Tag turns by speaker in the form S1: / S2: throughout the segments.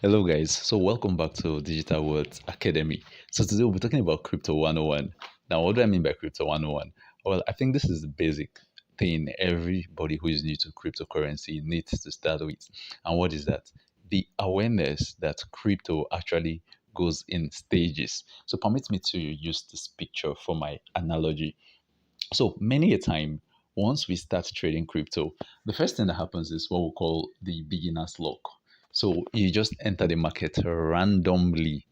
S1: Hello, guys. So, welcome back to Digital World Academy. So, today we'll be talking about Crypto 101. Now, what do I mean by Crypto 101? Well, I think this is the basic thing everybody who is new to cryptocurrency needs to start with. And what is that? The awareness that crypto actually goes in stages. So, permit me to use this picture for my analogy. So many a time, once we start trading crypto, the first thing that happens is what we call the beginner's luck. So you just enter the market randomly,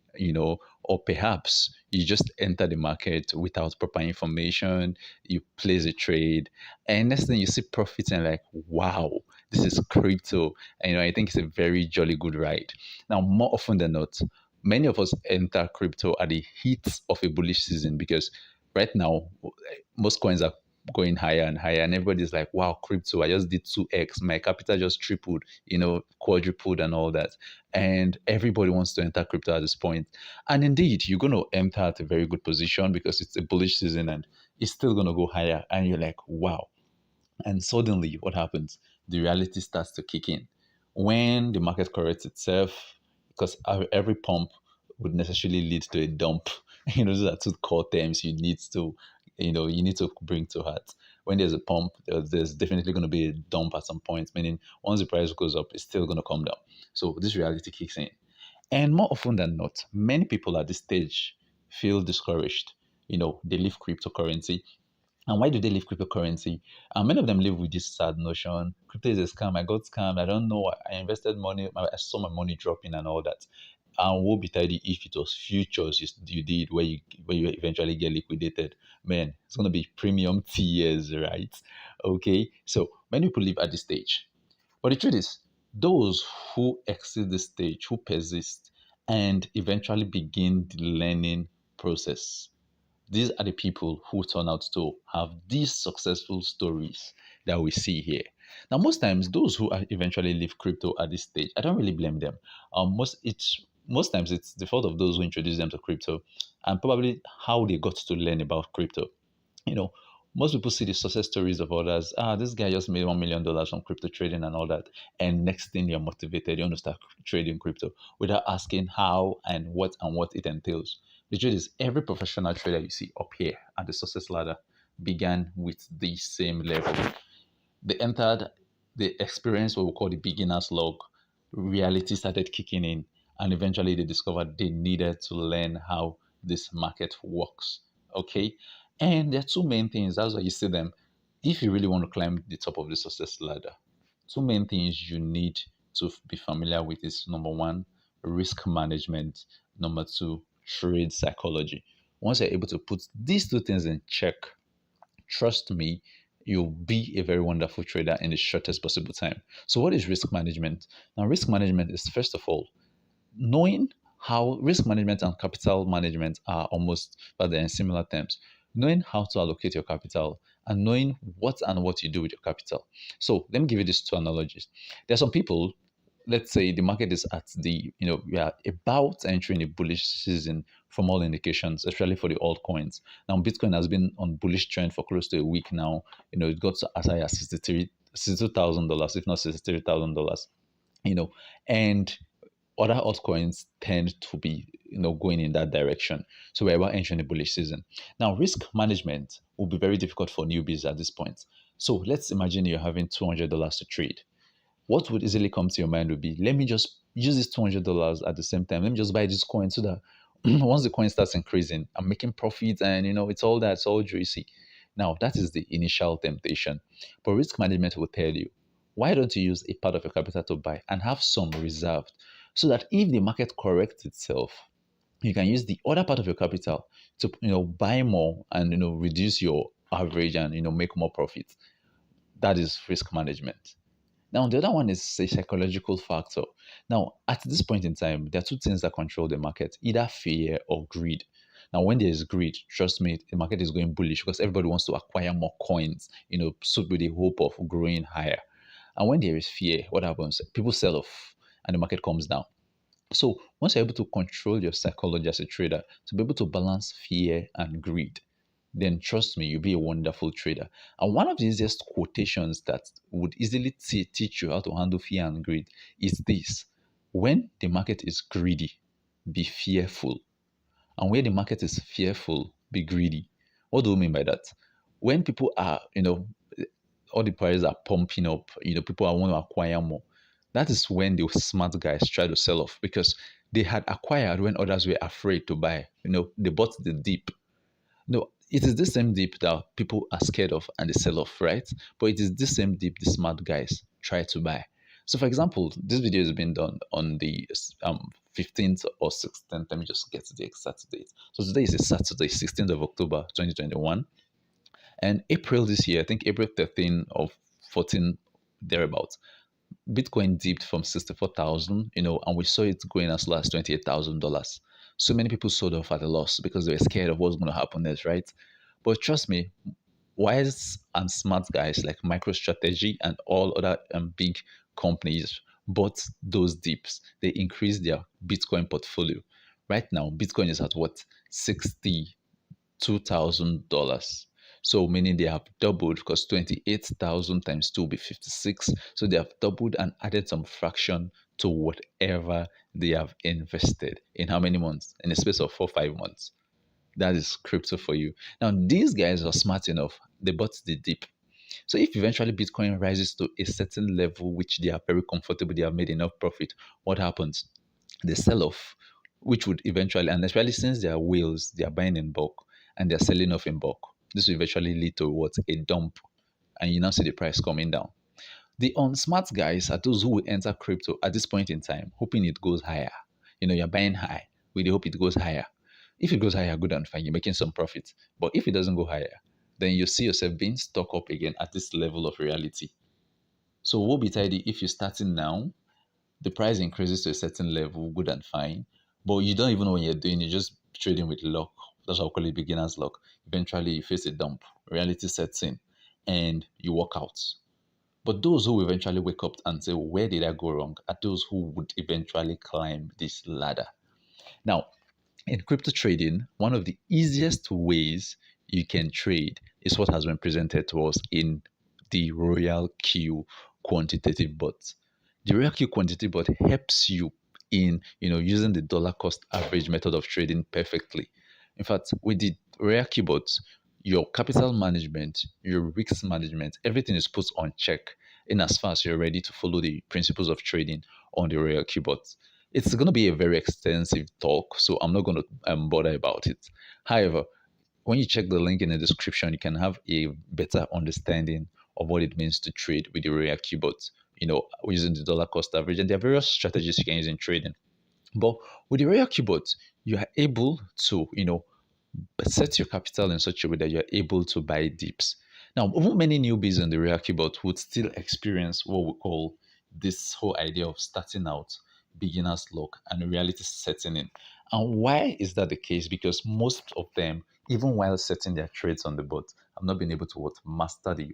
S1: or perhaps you just enter the market without proper information, you place a trade, and next thing you see profits and like, wow, this is crypto. And I think it's a very jolly good ride. Now, more often than not, many of us enter crypto at the heat of a bullish season because right now most coins are going higher and higher, and everybody's like, wow, crypto, I just did 2x, my capital just tripled, quadrupled and all that. And everybody wants to enter crypto at this point. And indeed, you're going to enter at a very good position because it's a bullish season and it's still going to go higher. And you're like, wow. And suddenly, what happens? The reality starts to kick in. When the market corrects itself, because every pump would necessarily lead to a dump. Those are two core terms you need to bring to heart. When there's a pump, there's definitely going to be a dump at some point, meaning once the price goes up, it's still going to come down. So this reality kicks in. And more often than not, many people at this stage feel discouraged. They leave cryptocurrency, and why do they leave cryptocurrency? And many of them live with this sad notion: crypto is a scam. I got scammed. I don't know. I invested money. I saw my money dropping and all that. And woe betide if it was futures you did where you eventually get liquidated. Man, it's gonna be premium tears, right? Okay. So many people live at this stage. But the truth is, those who exit the stage, who persist, and eventually begin the learning process, these are the people who turn out to have these successful stories that we see here. Now, most times, those who eventually leave crypto at this stage, I don't really blame them. Most times it's the fault of those who introduce them to crypto, and probably how they got to learn about crypto. You know, most people see the success stories of others. This guy just made $1 million from crypto trading and all that. And next thing you're motivated, you want to start trading crypto without asking how and what it entails. The truth is, every professional trader you see up here at the success ladder began with the same level. They entered, they experienced what we call the beginner's log. Reality started kicking in, and eventually they discovered they needed to learn how this market works. Okay. And there are two main things. That's why you see them. If you really want to climb the top of the success ladder, two main things you need to be familiar with is number one, risk management, number two, trade psychology. Once you're able to put these two things in check, trust me, you'll be a very wonderful trader in the shortest possible time. So, what is risk management? Now, risk management is first of all knowing how risk management and capital management are almost, but they're in similar terms. Knowing how to allocate your capital and knowing what you do with your capital. So, let me give you these two analogies. There are some people, let's say the market is at we are about entering a bullish season from all indications, especially for the altcoins. Now, Bitcoin has been on bullish trend for close to a week now. It got to as high as $62,000, if not $63,000. And other altcoins tend to be going in that direction. So we're about entering a bullish season. Now, risk management will be very difficult for newbies at this point. So let's imagine you're having $200 to trade. What would easily come to your mind would be, let me just use this $200 at the same time. Let me just buy this coin so that once the coin starts increasing, I'm making profits, and it's all that, it's all juicy. Now, that is the initial temptation. But risk management will tell you, why don't you use a part of your capital to buy and have some reserved so that if the market corrects itself, you can use the other part of your capital to buy more and reduce your average and make more profit. That is risk management. Now, the other one is a psychological factor. Now, at this point in time, there are two things that control the market, either fear or greed. Now, when there is greed, trust me, the market is going bullish because everybody wants to acquire more coins, so with the hope of growing higher. And when there is fear, what happens? People sell off and the market comes down. So once you're able to control your psychology as a trader, to be able to balance fear and greed, then trust me, you'll be a wonderful trader. And one of the easiest quotations that would easily teach you how to handle fear and greed is this: when the market is greedy, be fearful. And where the market is fearful, be greedy. What do we mean by that? When people are, all the prices are pumping up, people are want to acquire more. That is when the smart guys try to sell off because they had acquired when others were afraid to buy. They bought the dip. No, it is the same dip that people are scared of and they sell off, right? But it is the same dip the smart guys try to buy. So, for example, this video is being done on the 15th or 16th. Let me just get the exact date. So, today is a Saturday, 16th of October, 2021. And April this year, I think April 13 or 14, thereabouts, Bitcoin dipped from 64,000, and we saw it going as low as $28,000. So many people sold off at a loss because they were scared of what's going to happen next, right? But trust me, wise and smart guys like MicroStrategy and all other big companies bought those dips. They increased their Bitcoin portfolio. Right now, Bitcoin is at what? $62,000. So meaning they have doubled because 28,000 times 2 will be 56. So they have doubled and added some fraction to whatever they have invested in how many months? In the space of 4 5 months. That is crypto for you. Now, these guys are smart enough. They bought the dip. So if eventually Bitcoin rises to a certain level, which they are very comfortable, they have made enough profit, what happens? They sell off, which would eventually, and especially since they are whales, they are buying in bulk and they're selling off in bulk. This will eventually lead to what? A dump. And you now see the price coming down. The unsmart guys are those who will enter crypto at this point in time, hoping it goes higher. You're buying high. We hope it goes higher. If it goes higher, good and fine, you're making some profit. But if it doesn't go higher, then you see yourself being stuck up again at this level of reality. So woe betide if you're starting now, the price increases to a certain level, good and fine. But you don't even know what you're doing, you're just trading with luck. That's what I call it, beginner's luck. Eventually you face a dump, reality sets in, and you walk out. But those who eventually wake up and say, where did I go wrong? Are those who would eventually climb this ladder. Now, in crypto trading, one of the easiest ways you can trade is what has been presented to us in the ROYALQ quantitative bot. The ROYALQ quantitative bot helps you in using the dollar cost average method of trading perfectly. In fact, with the ROYALQ bot, your capital management, your risk management, everything is put on check in as far as you're ready to follow the principles of trading on the ROYALQ bot. It's going to be a very extensive talk, so I'm not going to bother about it. However, when you check the link in the description, you can have a better understanding of what it means to trade with the ROYALQ bot, using the dollar cost average. And there are various strategies you can use in trading. But with the ROYALQ bot, you are able to, set your capital in such a way that you're able to buy dips. Now, many newbies in the ROYALQ bot would still experience what we call this whole idea of starting out, beginner's luck, and reality setting in. And why is that the case? Because most of them, even while setting their trades on the bot, have not been able to master the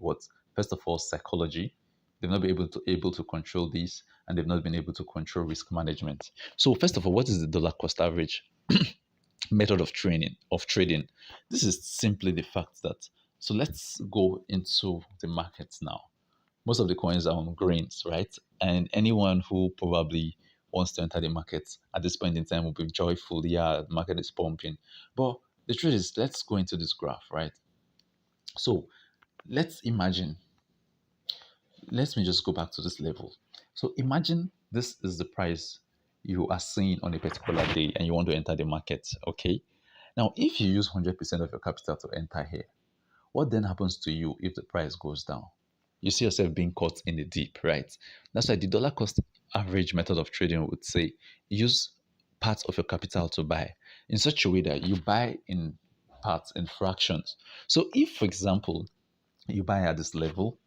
S1: first of all, psychology. They've not been able to control this, and they've not been able to control risk management. So, first of all, what is the dollar cost average method of trading? This is simply the fact that, so let's go into the markets now. Most of the coins are on grains, right? And anyone who probably wants to enter the market at this point in time will be joyful. Yeah, the market is pumping. But the truth is, let's go into this graph, right? So let's imagine, let me just go back to this level. So imagine this is the price you are seeing on a particular day and you want to enter the market, okay? Now, if you use 100% of your capital to enter here, what then happens to you if the price goes down? You see yourself being caught in the deep, right? That's why the dollar cost average method of trading would say use parts of your capital to buy in such a way that you buy in parts, in fractions. So if, for example, you buy at this level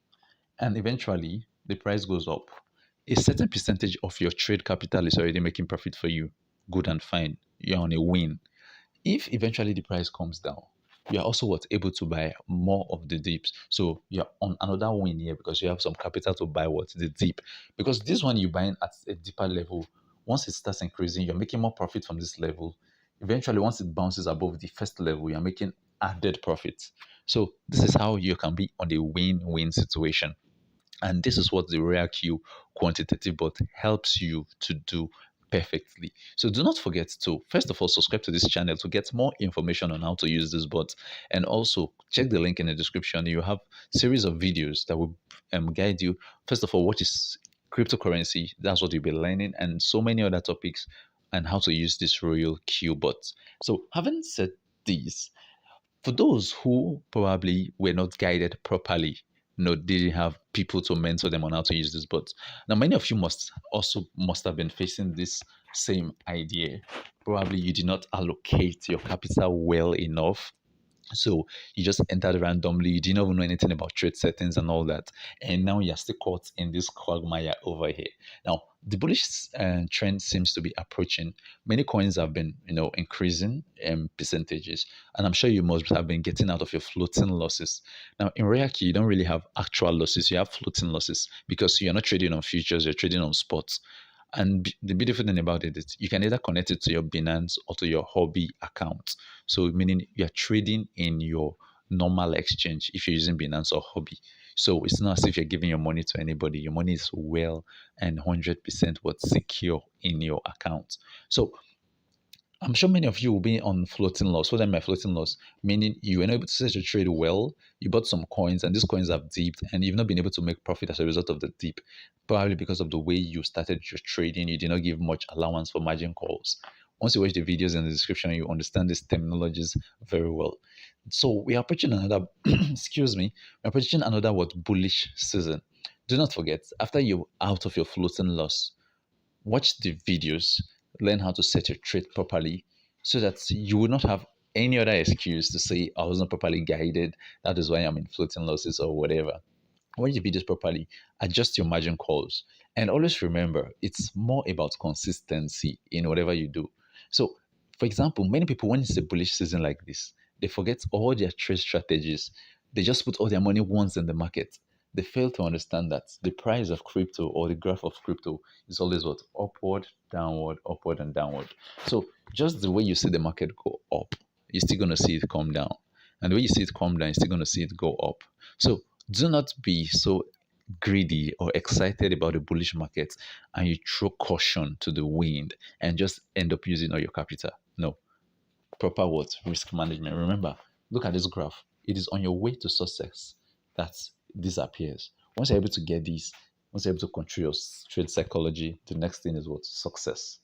S1: and eventually the price goes up, a certain percentage of your trade capital is already making profit for you. Good and fine. You're on a win. If eventually the price comes down, you are also able to buy more of the dips. So you're on another win here because you have some capital to buy the dip. Because this one you're buying at a deeper level, once it starts increasing, you're making more profit from this level. Eventually, once it bounces above the first level, you're making added profits. So this is how you can be on a win-win situation. And this is what the ROYALQ quantitative bot helps you to do perfectly. So do not forget to, first of all, subscribe to this channel to get more information on how to use this bot. And also check the link in the description. You have series of videos that will guide you. First of all, what is cryptocurrency? That's what you'll be learning, and so many other topics, and how to use this ROYALQ bot. So having said this, for those who probably were not guided properly, didn't have people to mentor them on how to use this bot. Now, many of you must have been facing this same idea. Probably you did not allocate your capital well enough, so you just entered randomly. You didn't even know anything about trade settings and all that. And now you're still caught in this quagmire over here. Now, the bullish trend seems to be approaching. Many coins have been, increasing percentages. And I'm sure you must have been getting out of your floating losses. Now, in ROYALQ, you don't really have actual losses. You have floating losses because you're not trading on futures, you're trading on spots. And the beautiful thing about it is you can either connect it to your Binance or to your hobby account. So meaning you're trading in your normal exchange if you're using Binance or hobby. So it's not as if you're giving your money to anybody. Your money is well and 100% what's secure in your account. So I'm sure many of you will be on floating loss. What I mean by floating loss? Meaning you were not able to set your trade well, you bought some coins, and these coins have dipped, and you've not been able to make profit as a result of the dip. Probably because of the way you started your trading, you did not give much allowance for margin calls. Once you watch the videos in the description, you understand these terminologies very well. So we are approaching another, excuse me, we're approaching another bullish season. Do not forget, after you're out of your floating loss, watch the videos, learn how to set your trade properly so that you will not have any other excuse to say, I was not properly guided. That is why I'm in floating losses or whatever. Watch the videos properly, adjust your margin calls, and always remember it's more about consistency in whatever you do. So, for example, many people, when it's a bullish season like this, they forget all their trade strategies. They just put all their money once in the market. They fail to understand that the price of crypto or the graph of crypto is always what? Upward, and downward. So, just the way you see the market go up, you're still going to see it come down. And the way you see it come down, you're still going to see it go up. So, do not be so greedy or excited about the bullish market and you throw caution to the wind and just end up using all your capital. No. Proper what? Risk management. Remember, look at this graph. It is on your way to success that this appears. Once you're able to get these, once you're able to control your trade psychology, the next thing is what? Success.